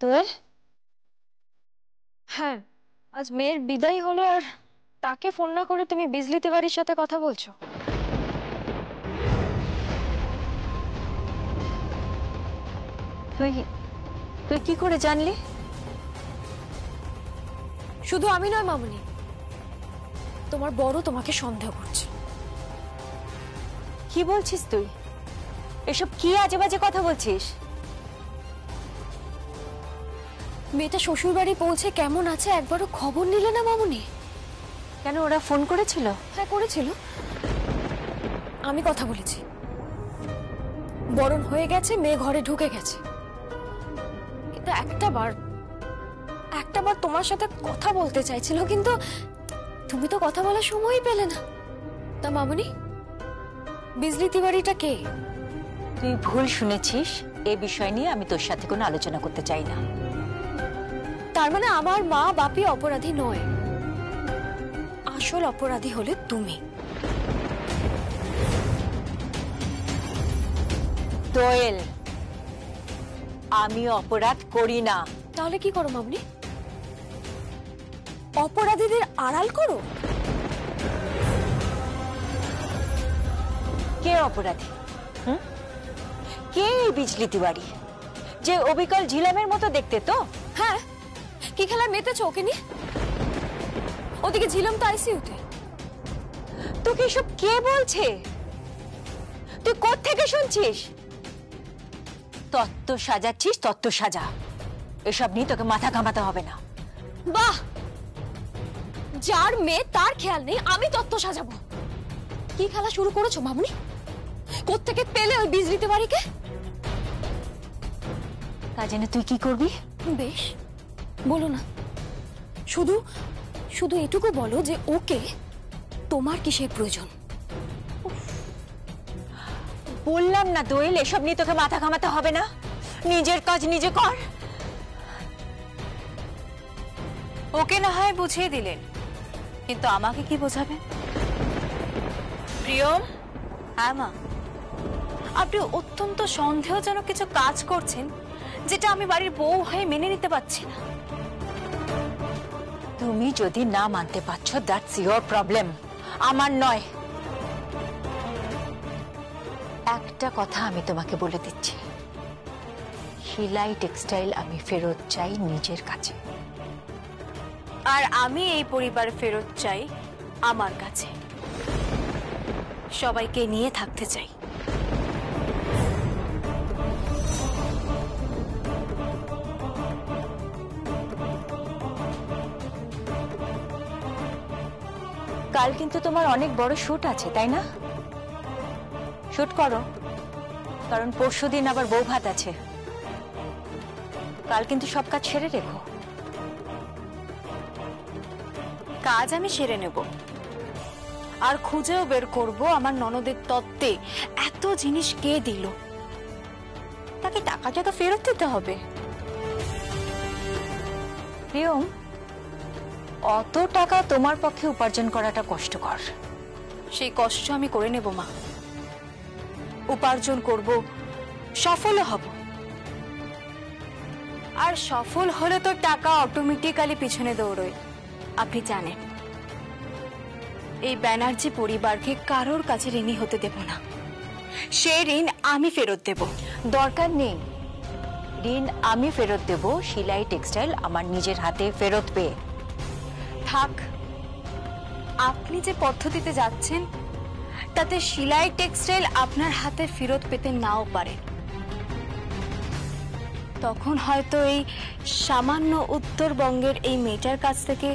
দোয়েল, হ্যাঁ, আজ মেয়ের বিদায় হলো আর তাকে ফোন না করে তুমি বিজলি তিওয়ারির সাথে কথা বলছো? তুই তুই কি করে জানলি? শুধু আমি নয় মামুনি, তোমার বড় তোমাকে সন্দেহ করছে। কি বলছিস তুই? এসব কি আজে বাজে কথা বলছিস? মেয়েটা শ্বশুর বাড়ি পৌঁছে কেমন আছে একবারও খবর নিলে না মামুনি? কেন, ওরা ফোন করেছিল? হ্যাঁ করেছিল, আমি কথা বলেছি। বরণ হয়ে গেছে, মেয়ে ঘরে ঢুকে গেছে, কিন্তু একটাবার তোমার সাথে কথা বলতে চাইছিল, কিন্তু তুমি তো কথা বলার সময়ই পেলে না। তা মামুনি, বিজলি তিওয়ারিটা কে? তুই ভুল শুনেছিস। এ বিষয় নিয়ে আমি তোর সাথে কোনো আলোচনা করতে চাই না। তার মানে আমার মা বাপি অপরাধী নয়, আসল অপরাধী হলে তুমি। দোয়েল, আমি অপরাধ করি না। তাহলে কি করো মামনি? অপরাধীদের আড়াল করো? কে অপরাধী? কে এই বিজলি তিওয়ারি? যে অবিকল ঝিলামের মতো দেখতে তো? হ্যাঁ, কি খেলায় মেতেছো ওকে নিয়ে? ওদিকে ঝিলাম তো আইসিইউতে। তোকে এসব কে বলছে? তুই কোত্থেকে শুনছিস? তত্ত্ব সাজাচ্ছিস, তত্ত্ব সাজা। এসব নিয়ে তোকে মাথা ঘামাতে হবে না। বাহ, যার মেয়ে তার খেয়াল নেই আমি তত্ত্ব সাজাবো? কি খেলা শুরু করেছো মামুনি? কোত্থেকে পেলে ওই বিজলি তিওয়ারিকে? তা জেনে তুই কি করবি? বেশ, বলো না। শুধু শুধু এটুকু বলো যে ওকে তোমার কিসের প্রয়োজন? বললাম না দোয়েল, এসব নিয়ে তোকে মাথা ঘামাতে হবে না। নিজের কাজ নিজে কর। ওকে না হয় বুঝিয়ে দিলেন, কিন্তু আমাকে কি বোঝাবেন? প্রিয়ম। হ্যাঁ মা, আপনি অত্যন্ত সন্দেহজনক কিছু কাজ করছেন, যেটা আমি বাড়ির বউ হয়ে মেনে নিতে পারছি না। তুমি যদি না মানতে পারছো, দ্যাটস ইয়োর প্রবলেম, আমার নয়। একটা কথা আমি তোমাকে বলে দিচ্ছি, শিলাই টেক্সটাইল আমি ফেরত চাই নিজের কাছে। আর আমি এই পরিবার ফেরত চাই আমার কাছে। সবাইকে নিয়ে থাকতে চাই। কাল কিন্তু তোমার অনেক বড় শুট আছে, তাই না? শুট করো, কারণ পরশুদিন আবার বউ ভাত আছে। কাল কিন্তু সব কাজ সেরে রেখো। কাজ আমি সেরে নেব, আর খুঁজেও বের করব আমার ননদের তত্ত্বে এত জিনিস কে দিল। তাকে টাকাটা তো ফেরত দিতে হবে। প্রিয়ম, অত টাকা তোমার পক্ষে উপার্জন করাটা কষ্টকর। সেই কষ্ট আমি করে নেব মা, উপার্জন করব, সফল হব। আর সফল হলে তো টাকা অটোমেটিক্যালি পিছনে দৌড়য়। আপনি জানেন, এই ব্যানার্জি পরিবারকে কারোর কাছে ঋণী হতে দেব না। সেই ঋণ আমি ফেরত দেব। দরকার নেই, ঋণ আমি ফেরত দেব শিলাই টেক্সটাইল আমার নিজের হাতে ফেরত পেয়ে। থাক, আপনি যে পদ্ধতিতে যাচ্ছেন তাতে শিলাই টেক্সটাইল আপনার হাতে ফেরত পেতে নাও পারে। তখন হয়তো এই সামান্য উত্তরবঙ্গের এই মেয়েটার কাছ থেকে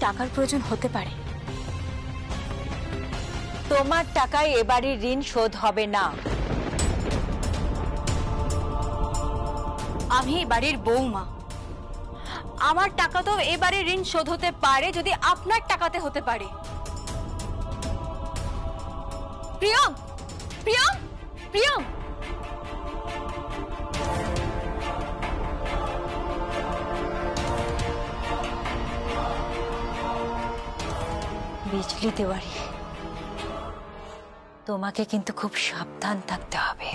টাকার প্রয়োজন হতে পারে। তোমার টাকায় এবারের ঋণ শোধ হবে না। আমি এই বাড়ির বউমা, আমার টাকা তো এবারে ঋণ শোধ হতে পারে যদি আপনার টাকাতে হতে পারে। প্রিয়ম, প্রিয়ম, প্রিয়ম। বিজলি তিওয়ারি, তোমাকে কিন্তু খুব সাবধান থাকতে হবে।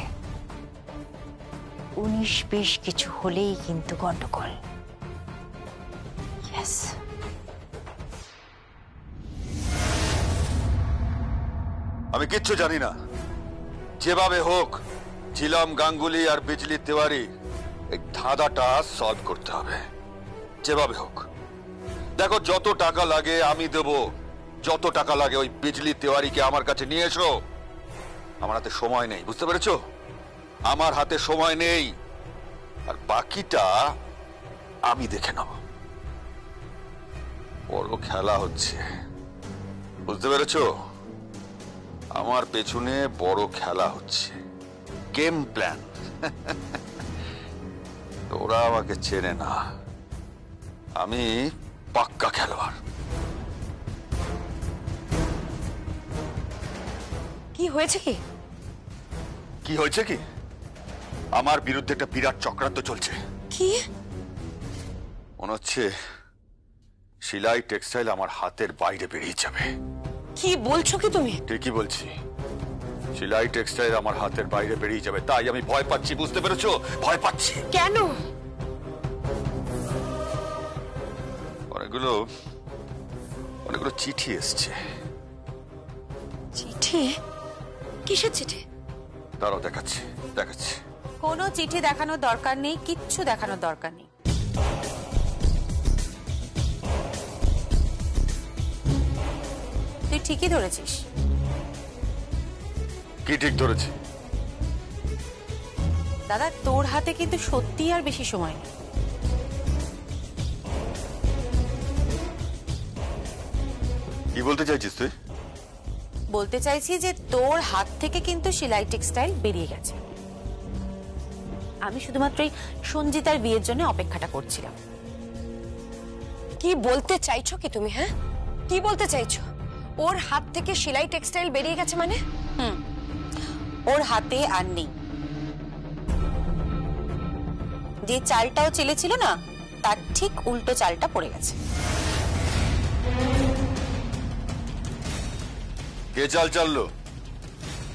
19-20 কিছু হলেই কিন্তু গন্ডগোল। Yes. আমি কিচ্ছু জানি না। যেভাবে হোক ঝিলাম গাঙ্গুলি আর বিজলি তিওয়ারি এই ধাঁধাটা সলভ করতে হবে, যেভাবে হোক। দেখো, যত টাকা লাগে আমি দেব, যত টাকা লাগে ওই বিজলি তিওয়ারিকে আমার কাছে নিয়ে এসো। আমার হাতে সময় নেই, বুঝতে পেরেছো? আমার হাতে সময় নেই, আর বাকিটা আমি দেখে নেব। বড় খেলা হচ্ছে, বুঝতে পেরেছো? আমার পেছনে বড় খেলা হচ্ছে, গেম প্ল্যান। ওরা আমাকে চেনে না, আমি পাক্কা খেলোয়াড়। কি হয়েছে কি? কি হয়েছে কি? আমার বিরুদ্ধে একটা বিরাট চক্রান্ত চলছে। কি? মনে হচ্ছে শিলাই টেক্সটাইল আমার হাতের বাইরে বেরিয়ে যাবে। কি বলছো কি তুমি? ঠিকই বলছি, শিলাই টেক্সটাইল আমার হাতের বাইরে বেরিয়ে যাবে, তাই আমি ভয় পাচ্ছি, বুঝতে পেরেছো? ভয় পাচ্ছি। কেন? অনেকগুলো চিঠি এসছে। চিঠি? কিসের চিঠি? দাঁড়াও, দেখাচ্ছি। কোনো চিঠি দেখানোর দরকার নেই, কিচ্ছু দেখানোর দরকার নেই। তুই ঠিকই ধরেছিস। কি ঠিক ধরেছি? দাদা, তোর হাতে কিন্তু সত্যি আর বেশি সময় নেই। কি বলতে চাইছিস তুই? বলতে চাইছি যে তোর হাত থেকে কিন্তু সেলাই টেক্সটাইল বেরিয়ে গেছে। আমি শুধুমাত্র এই সঞ্জিতার বিয়ের জন্য অপেক্ষাটা করছিলাম। কি বলতে চাইছো কি তুমি? হ্যাঁ, কি বলতে চাইছো? ওর হাত থেকে সেলাই টেক্সটাইল বেরিয়ে গেছে মানে? ওর হাতে আর নেই। যে চালটাও চেলেছিল না, তার ঠিক উল্টো চালটা পড়ে গেছে। কে চাল চাললো?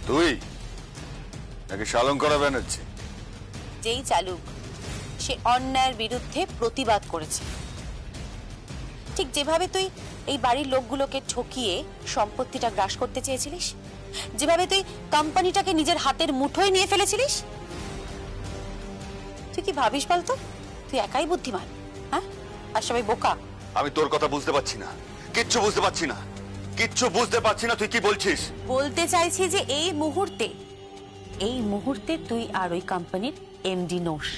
তুই নাকি শালঙ্করা ব্যানার্জি? যেই চালুক, সে অন্যায়ের বিরুদ্ধে প্রতিবাদ করেছে। ঠিক যেভাবে তুই এই বাড়ির লোকগুলোকে ঠকিয়ে সম্পত্তিটা গ্রাস করতে চেয়েছিলিস, যেভাবে তুই কোম্পানিটাকে নিজের হাতের মুঠোয় নিয়ে ফেলেছিলিস। তুই কি ভাবিস বলতো? তুই একাই বুদ্ধিমান, হ্যাঁ? আর সবাই বোকা। আমি তোর কথা বুঝতে পারছি না, কিচ্ছু বুঝতে পারছি না, তুই কি বলছিস? বলতে চাইছি যে এই মুহূর্তে তুই আর ওই কোম্পানির এমডি নোস।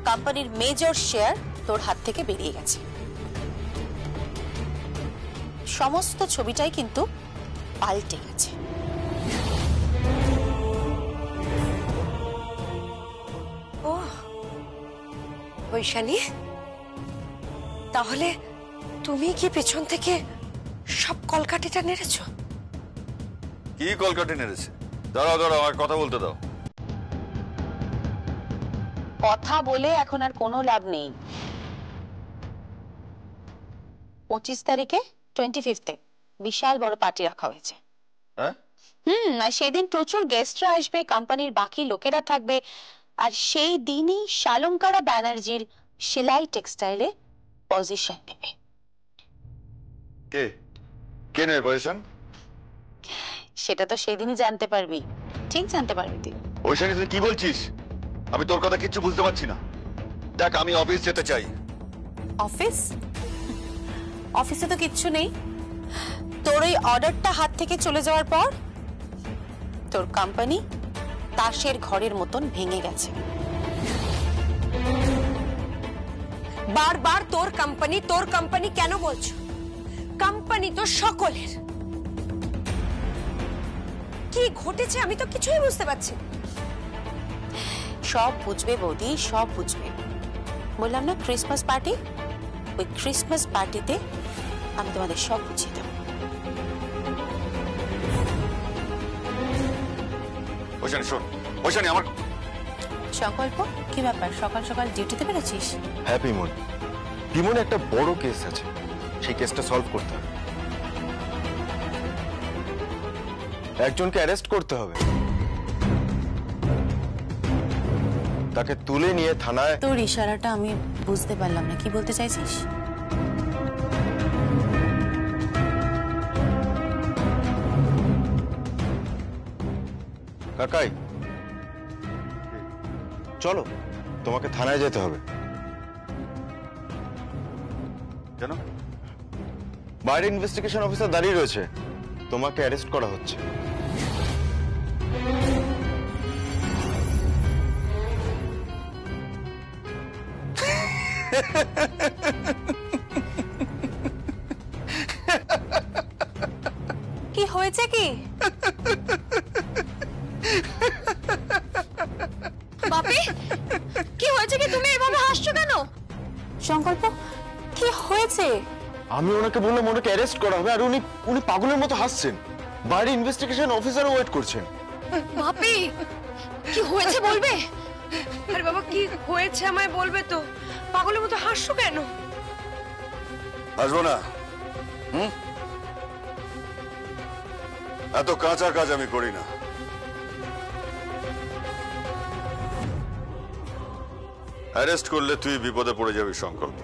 কোম্পানির মেজর শেয়ার তোর হাত থেকে বেরিয়ে গেছে। সমস্ত ছবিটাই কিন্তু পাল্টে গেছে। বৈশালী, তাহলে তুমি কি পেছন থেকে সব কলকাঠিটা নেড়েছো? কি কলকাঠি নেড়েছে? দাঁড়াও, আমার কথা বলতে দাও। কথা বলে এখন আর কোনো লাভ নেই। 25 তারিখে 25 বিশাল বড় পার্টি রাখা হয়েছে। হ্যাঁ? আর সেদিন প্রচুর গেস্টরা আসবে, কোম্পানির বাকি লোকেরা থাকবে, আর সেই দিনই শালঙ্কারা ব্যানার্জির সেলাই টেক্সটাইলে পজিশন নেবে। কে নেবে পজিশন? সেটা তো সেই দিনই জানতে পারবি, ঠিক জানতে পারবি তুই। বৈশালী, তুই কি বলছিস? আমি তোর কথা কিচ্ছু বুঝতে পারছি না। দেখ, আমি অফিস যেতে চাই। অফিসে তো কিচ্ছু নেই। তোর ওই অর্ডারটা হাত থেকে চলে যাওয়ার পর তোর কোম্পানি তাসের ঘরের মতন ভেঙে গেছে। বারবার তোর কোম্পানি কেন বলছো? কোম্পানি তো সকলের। কি ঘটেছে আমি তো কিছুই বুঝতে পারছি। সব বুঝবে বৌদি, সব বুঝবে। বললাম না ক্রিসমাস পার্টি, ওই ক্রিসমাস পার্টিতে আমি তোমাদের সব বুঝিয়ে দেবো। বৈশালী, আমার সংকল্প, কি ব্যাপার? সকাল সকাল ডিউটিতে বেরোচ্ছিস? হ্যাঁ বিমল, একটা বড় কেস আছে, সেই কেসটা সলভ করতে হবে। একজনকে অ্যারেস্ট করতে হবে, তাকে তুলে নিয়ে থানায়। তোর ইশারাটা আমি বুঝতে পারলাম না, কি বলতে চাইছিস? কাকাই চলো, তোমাকে থানায় যেতে হবে। কেন? বাইরে ইনভেস্টিগেশন অফিসার দাঁড়িয়ে রয়েছে, তোমাকে অ্যারেস্ট করা হচ্ছে। কি হয়েছে কি? বাপি, কি হয়েছে কি? তুমি এভাবে হাসছো কেন? সংকল্প, কি হয়েছে? আমি ওনাকে বললাম ওনাকে অ্যারেস্ট করা হবে, আর উনি উনি পাগলের মতো হাসছেন। বাইরে ইনভেস্টিগেশন অফিসারও ওয়েট করছেন। বাপি, কি হয়েছে বলবে? আরে বাবা, কি হয়েছে আমায় বলবে তো? পাগলের মতো হাসছো কেন? আসবো না। এত কাঁচা কাজ আমি করি না। অ্যারেস্ট করলে তুই বিপদে পড়ে যাবি সংকল্প।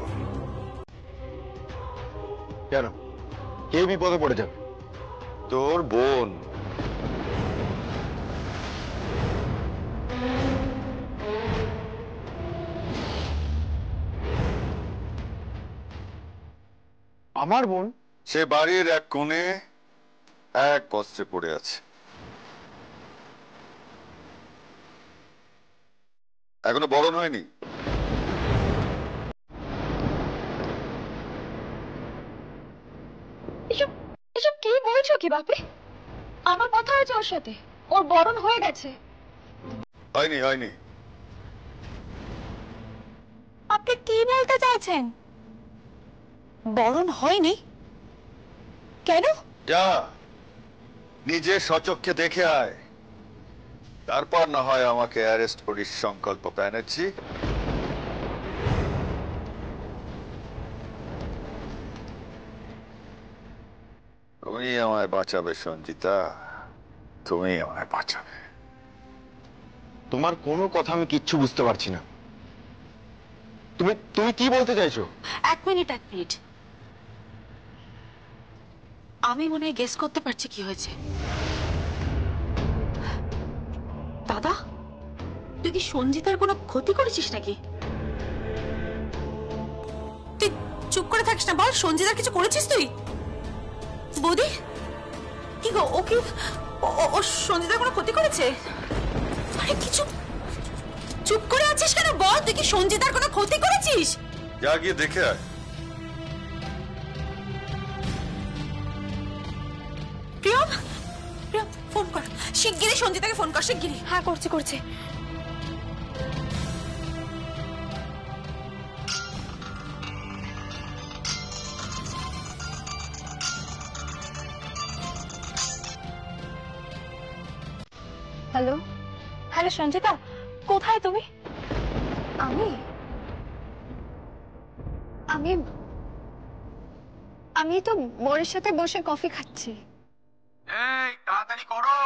কেন, কে বিপদে পড়ে যাবে? তোর বোন। আমার বোন? সে বাড়ির এক কোণে এক কষ্টে পড়ে আছে। এখনো বরণ হয়নি। এসব এসব কি বলছো কি বাপি? আমার কথা হয়েছে ওর সাথে, ওর বরণ হয়ে গেছে। হয়নি হয়নি। আপনি কি বলতে চাইছেন? বরণ হয়নি? কেন? যা নিজে সচক্ষে দেখে আয়, তারপর না হয় আমাকে অ্যারেস্ট করিস সংকল্প ব্যানার্জি। তুমি আমায় বাঁচাবে সঞ্জিতা, তুমি আমায় বাঁচাবে। তোমার কোনো কথা আমি কিচ্ছু বুঝতে পারছি না। তুমি তুমি কি বলতে চাইছো? এক মিনিট। আমি মনে হয় গেস করতে পারছি কি হয়েছে। দাদা, তুই কি সঞ্জিতার কোনো ক্ষতি করেছিস নাকি? তুই চুপ করে থাকিস না, বল সঞ্জিতার কিছু করেছিস তুই? বৌদি, কি গো, ও কি ও সঞ্জিতার কোনো ক্ষতি করেছে? আরে কিছু, চুপ করে আছিস কেন? বল, তুই কি সঞ্জিতার কোনো ক্ষতি করেছিস? যা গিয়ে দেখে আয়। প্রিয়ম, ফোন কর শিগগিরই, সঞ্জিতাকে ফোন কর শিগগিরই। হ্যাঁ, করছি। হ্যালো হ্যালো সঞ্জিতা, কোথায় তুমি? আমি আমি আমি তো বরের সাথে বসে কফি খাচ্ছি। এই তাড়াতাড়ি করো,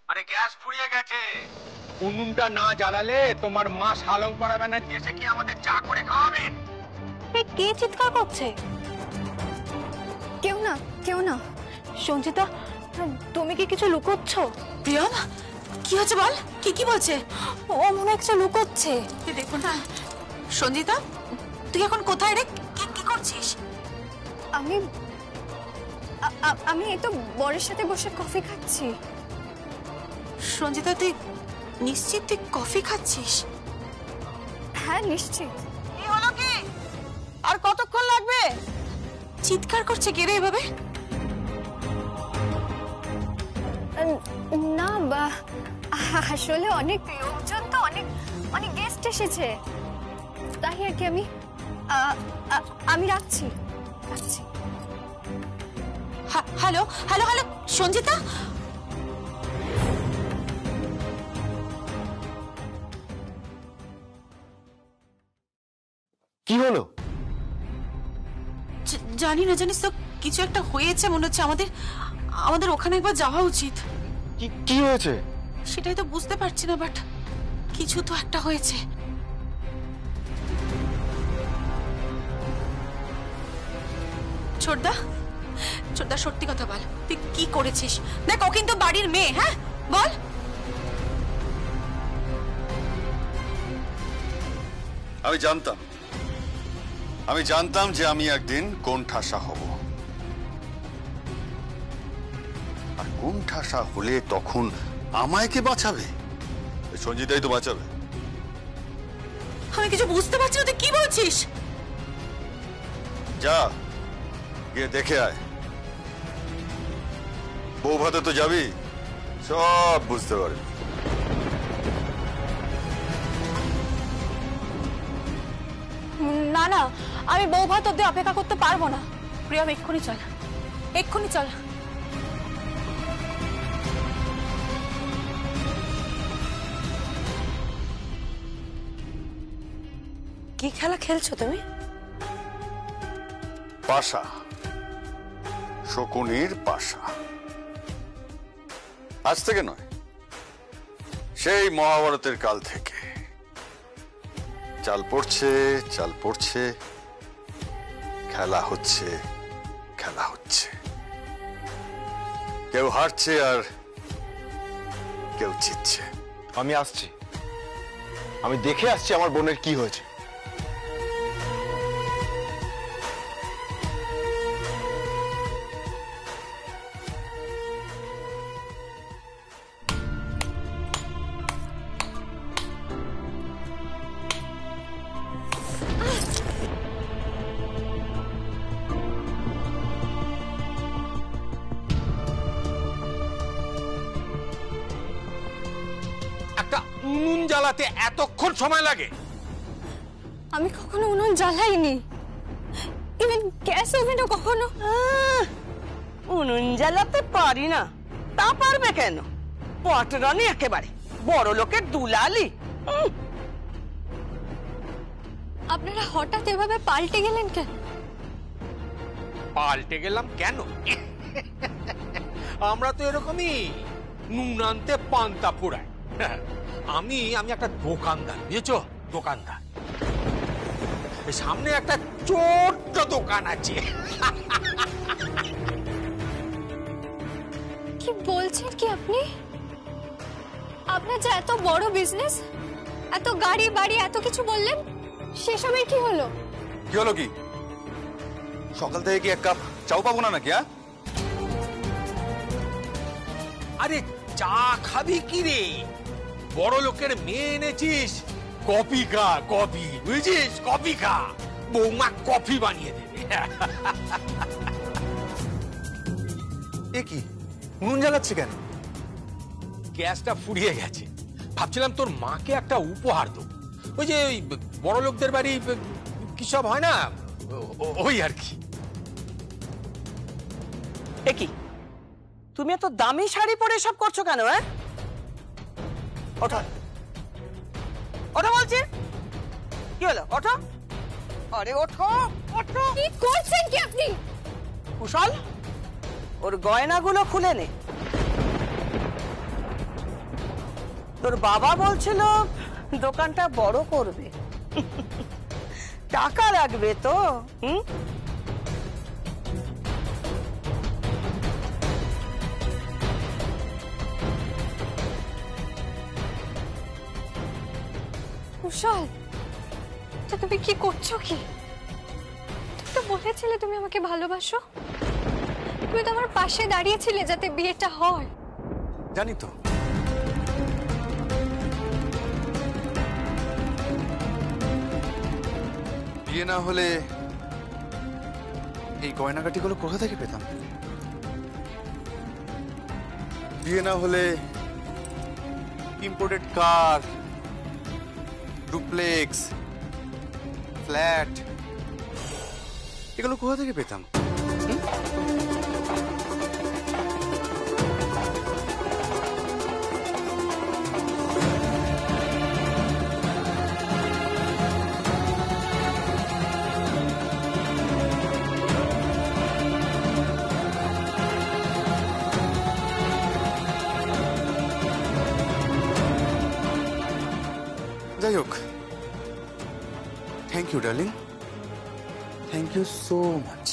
আরে গ্যাস ফুরিয়ে গেছে। উনুনটা না জ্বালালে তোমার মা শালং পাড়া ব্যানার্জি এসে কি আমাদের চা করে খাওয়াবেন? কে চিৎকার করছে? কেউ না। সঞ্জিতা, তুমি কি কিছু লুকোচ্ছ? প্রিয়ম, কি হচ্ছে বল, কি বলছে? ও মনে হয় কিছু লুকোচ্ছে। দেখুন না। সঞ্জিতা, তুই এখন কোথায় রে? কি করছিস? আমি এই তো বরের সাথে বসে কফি খাচ্ছি। সঞ্জিতা, তুই নিশ্চিত তুই কফি খাচ্ছিস? হ্যাঁ, নিশ্চিত। কি হলো কি? আর কতক্ষণ লাগবে? চিৎকার করছে কে রে এভাবে? না, আসলে অনেক লোকজন তো, অনেক গেস্ট এসেছে, তাই আর কি। আমি রাখছি। হ্যালো, সঞ্জিতা। কি হলো? জানি না, জানিস তো কিছু একটা হয়েছে মনে হচ্ছে। আমাদের ওখানে একবার যাওয়া উচিত। কি হয়েছে? সেটাই তো বুঝতে পারছি না, বাট কিছু তো একটা হয়েছে। ছোটদা, ছোটদা সত্যি কথা বল, তুই কি করেছিস? দেখ ও কিন্তু বাড়ির মেয়ে, হ্যাঁ বল। আমি জানতাম যে আমি একদিন কোণঠাসা হব, আর কোণঠাসা হলে তখন আমায় কে বাঁচাবে? সঞ্জিতাই তো বাঁচাবে। আমি কিছু বুঝতে পারছি না, তুই কি বলছিস? যা গিয়ে দেখে আয়। বউ ভাতে তো যাবি, সব বুঝতে পারবি। না না, আমি বউ ভাত অব্দি অপেক্ষা করতে পারবো না। প্রিয়ম এক্ষুনি চল, এক্ষুনি চল। কি খেলা খেলছো তুমি? পাশা, শকুনির পাশা। আজ থেকে নয়, সেই মহাভারতের কাল থেকে চাল পড়ছে, চাল পড়ছে, খেলা হচ্ছে, খেলা হচ্ছে। কেউ হারছে আর কেউ জিতছে। আমি আসছি, আমি দেখে আসছি আমার বোনের কি হয়েছে। একটা উনুন জ্বালাতে এতক্ষণ সময় লাগে? আমি কখনো উনুন জ্বালাইনি, ইভেন গ্যাস ওভেনও কখনো। উনুন জ্বালাতে পারি না, তা পারবে কেন? পটরানি একেবারে, বড় লোকের দুলালি। আপনারা হঠাৎ এভাবে পাল্টে গেলেন কেন? পাল্টে গেলাম কেন? আমরা তো এরকমই, নুন আনতে পান্তা পোড়ায়। আমি একটা দোকানদার, বুঝেছো? দোকানদার। সামনে একটা ছোট্ট দোকান আছে। কি বলছেন কি আপনি? আপনার যে এত বড় বিজনেস, এত গাড়ি বাড়ি, এত কিছু বললেন, সে সময় কি হলো? কি হলো? কি সকাল থেকে কি এক কাপ চাও পাবো না নাকি? আরে চা খাবি কি রে? বড় লোকের মেয়ে এনেছিস, কফি খা, কফি, বুঝেছিস? কফি খা, বৌমা কফি বানিয়ে দেবে। এ কি উনুন জ্বালাচ্ছে কেন? গ্যাসটা ফুরিয়ে গেছে, ভাবছিলাম তোর মাকে একটা উপহার দেবো। ওই যে ওই বড় লোকদের বাড়ি কি সব হয় না, ওই আর কি। এ কি, তুমি এত দামি শাড়ি পরে সব করছো কেন? ওঠো, ওঠো বলছি। কি হলো? ওঠো। আরে ওঠো, ওঠো। কি করছেন কি আপনি? কুশল, ওর গয়নাগুলো খুলে নে। তোর বাবা বলছিল দোকানটা বড় করবে, টাকা লাগবে তো। কুশল, তুমি কি করছো? কি তুমি তো বলেছিলে তুমি আমাকে ভালোবাসো, তুমি তো আমার পাশে দাঁড়িয়েছিলে যাতে বিয়েটা হয়। জানি তো, বিয়ে না হলে এই গয়নাগাটিগুলো কোথা থেকে পেতাম? বিয়ে না হলে ইম্পোর্টেড কার, ডুপ্লেক্স, ফ্ল্যাট, এগুলো কোথা থেকে পেতাম? যাই হোক, thank you darling, thank you so much.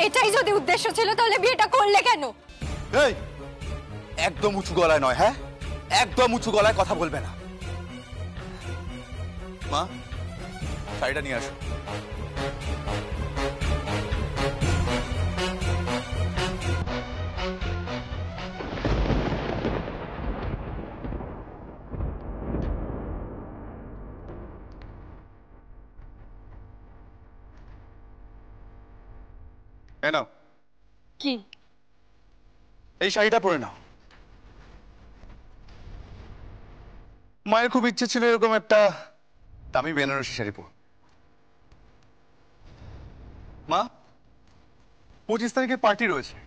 এটাই যদি উদ্দেশ্য ছিল তাহলে বিয়েটা করলে কেন? এই একদম উঁচু গলায় নয়, হ্যাঁ একদম উঁচু গলায় কথা বলবে না। মা, শাড়িটা নিয়ে আসো। এই নাও, কি? এই শাড়িটা পরে নাও। মায়ের খুব ইচ্ছে ছিল এরকম একটা দামি বেনারসি শাড়ি পর। মা, 25 তারিখে পার্টি রয়েছে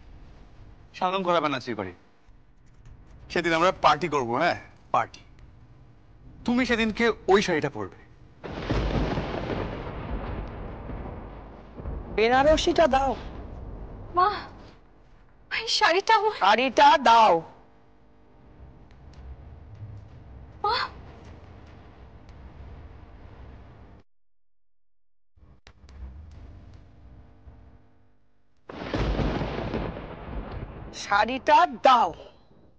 সালন করা ব্যানার্জির বাড়ি। সেদিন আমরা পার্টি করবো। হ্যাঁ পার্টি। তুমি সেদিনকে ওই শাড়িটা পরবে। বেনারসিটা দাও, মা, এই শাড়িটা আমার। শাড়িটা দাও। মা, শাড়িটা দাও।